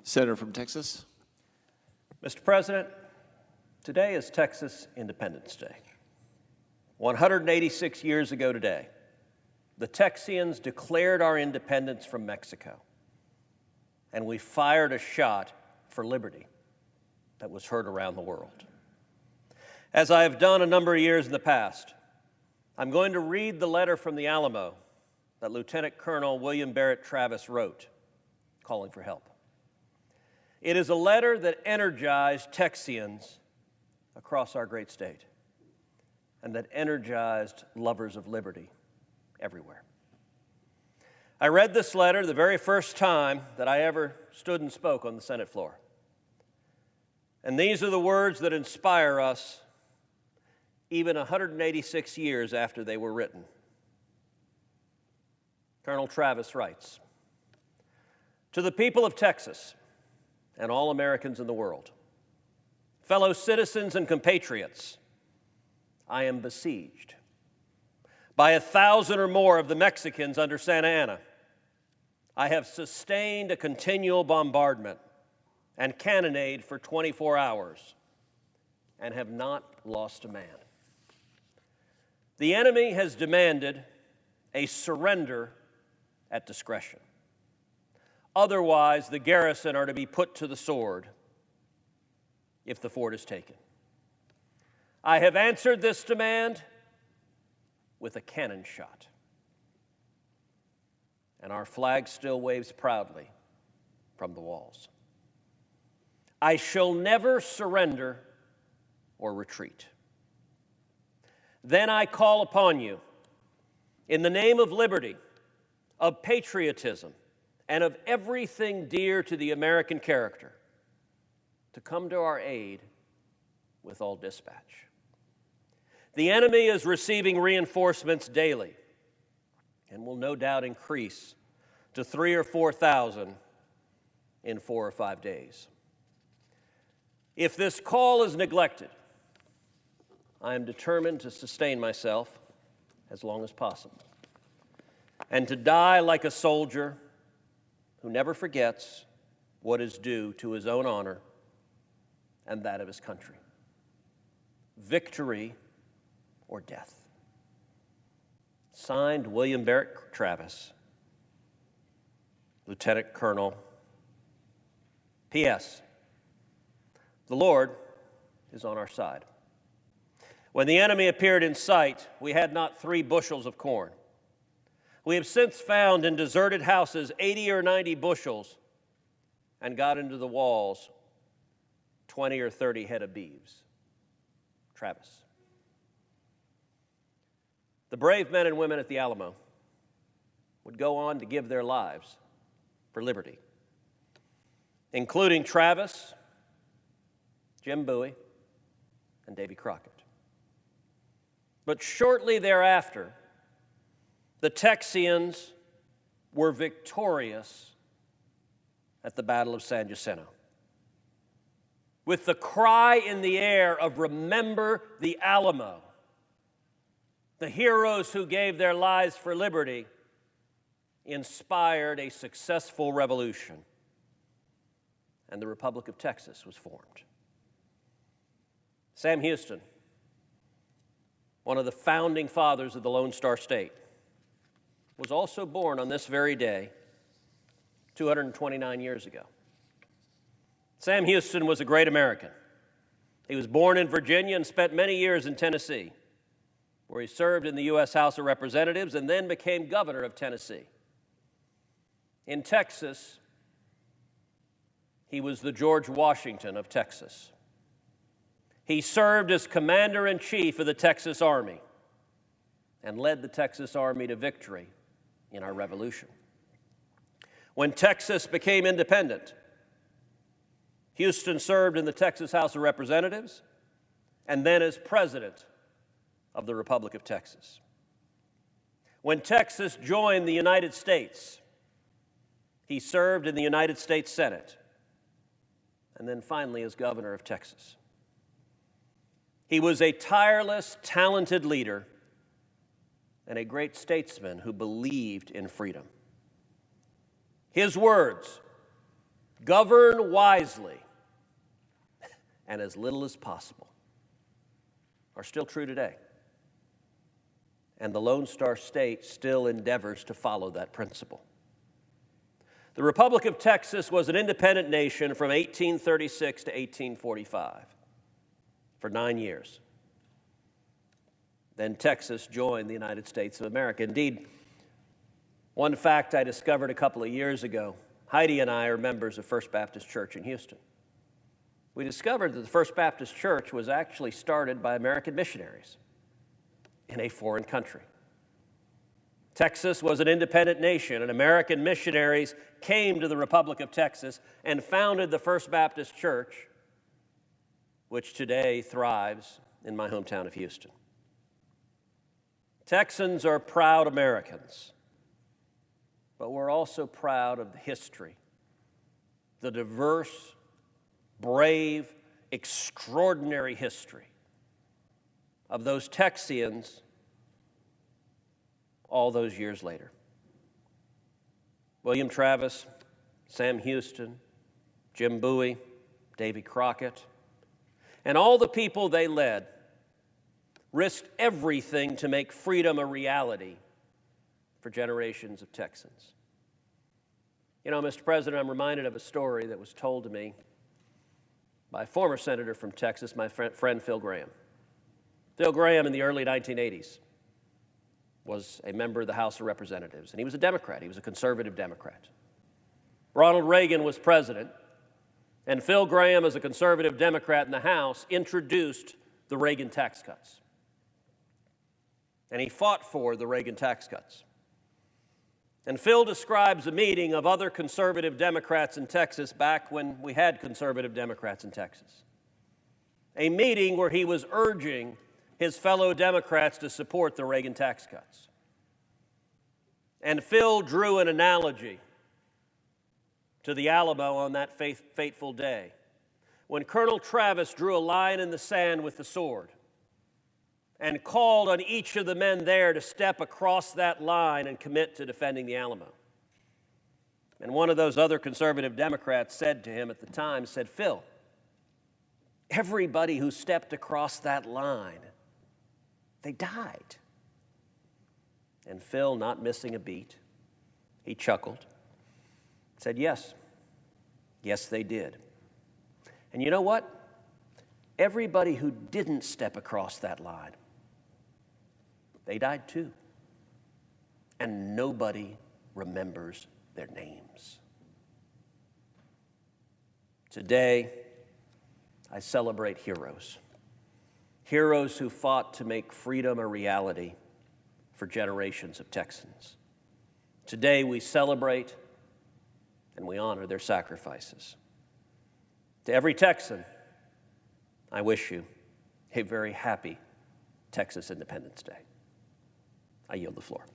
Senator from Texas. Mr. President, today is Texas Independence Day. 186 years ago today, the Texians declared our independence from Mexico, and we fired a shot for liberty that was heard around the world. As I have done a number of years in the past, I'm going to read the letter from the Alamo that Lieutenant Colonel William Barrett Travis wrote, calling for help. It is a letter that energized Texians across our great state and that energized lovers of liberty everywhere. I read this letter the very first time that I ever stood and spoke on the Senate floor. And these are the words that inspire us even 186 years after they were written. Colonel Travis writes, "To the people of Texas and all Americans in the world, fellow citizens and compatriots, I am besieged by 1,000 or more of the Mexicans under Santa Anna. I have sustained a continual bombardment and cannonade for 24 hours and have not lost a man. The enemy has demanded a surrender at discretion. Otherwise, the garrison are to be put to the sword if the fort is taken. I have answered this demand with a cannon shot, and our flag still waves proudly from the walls. I shall never surrender or retreat. Then I call upon you, in the name of liberty, of patriotism, and of everything dear to the American character, to come to our aid with all dispatch. The enemy is receiving reinforcements daily and will no doubt increase to 3,000 or 4,000 in 4 or 5 days. If this call is neglected, I am determined to sustain myself as long as possible and to die like a soldier who never forgets what is due to his own honor and that of his country. Victory or death." Signed, William Barrett Travis, Lieutenant Colonel. P.S. The Lord is on our side. When the enemy appeared in sight, we had not 3 bushels of corn. We have since found in deserted houses 80 or 90 bushels and got into the walls 20 or 30 head of beeves. Travis. The brave men and women at the Alamo would go on to give their lives for liberty, including Travis, Jim Bowie, and Davy Crockett. But shortly thereafter, the Texians were victorious at the Battle of San Jacinto, with the cry in the air of "Remember the Alamo." The heroes who gave their lives for liberty inspired a successful revolution, and the Republic of Texas was formed. Sam Houston, one of the founding fathers of the Lone Star State, was also born on this very day 229 years ago. Sam Houston was a great American. He was born in Virginia and spent many years in Tennessee, where he served in the U.S. House of Representatives and then became governor of Tennessee. In Texas, he was the George Washington of Texas. He served as commander-in-chief of the Texas Army and led the Texas Army to victory in our revolution. When Texas became independent, Houston served in the Texas House of Representatives and then as president of the Republic of Texas. When Texas joined the United States, he served in the United States Senate and then finally as governor of Texas. He was a tireless, talented leader and a great statesman who believed in freedom. His words, govern wisely, and as little as possible are still true today. And the Lone Star State still endeavors to follow that principle. The Republic of Texas was an independent nation from 1836 to 1845 for 9 years. Then Texas joined the United States of America. Indeed, one fact I discovered a couple of years ago, Heidi and I are members of First Baptist Church in Houston. We discovered that the First Baptist Church was actually started by American missionaries in a foreign country. Texas was an independent nation, and American missionaries came to the Republic of Texas and founded the First Baptist Church, which today thrives in my hometown of Houston. Texans are proud Americans, but we're also proud of the history, the diverse, brave, extraordinary history of those Texians all those years later. William Travis, Sam Houston, Jim Bowie, Davy Crockett, and all the people they led risked everything to make freedom a reality for generations of Texans. You know, Mr. President, I'm reminded of a story that was told to me by a former senator from Texas, my friend Phil Graham. Phil Graham in the early 1980s was a member of the House of Representatives, and he was a Democrat. He was a conservative Democrat. Ronald Reagan was president, and Phil Graham, as a conservative Democrat in the House, introduced the Reagan tax cuts. And he fought for the Reagan tax cuts. And Phil describes a meeting of other conservative Democrats in Texas back when we had conservative Democrats in Texas. A meeting where he was urging his fellow Democrats to support the Reagan tax cuts. And Phil drew an analogy to the Alamo on that fateful day, when Colonel Travis drew a line in the sand with the sword and called on each of the men there to step across that line and commit to defending the Alamo. And one of those other conservative Democrats said to him at the time, said, "Phil, everybody who stepped across that line, they died." And Phil, not missing a beat, he chuckled, said, yes, they did. And you know what? Everybody who didn't step across that line, they died too. And nobody remembers their names. Today, I celebrate heroes. Heroes who fought to make freedom a reality for generations of Texans. Today, we celebrate and we honor their sacrifices. To every Texan, I wish you a very happy Texas Independence Day. I yield the floor.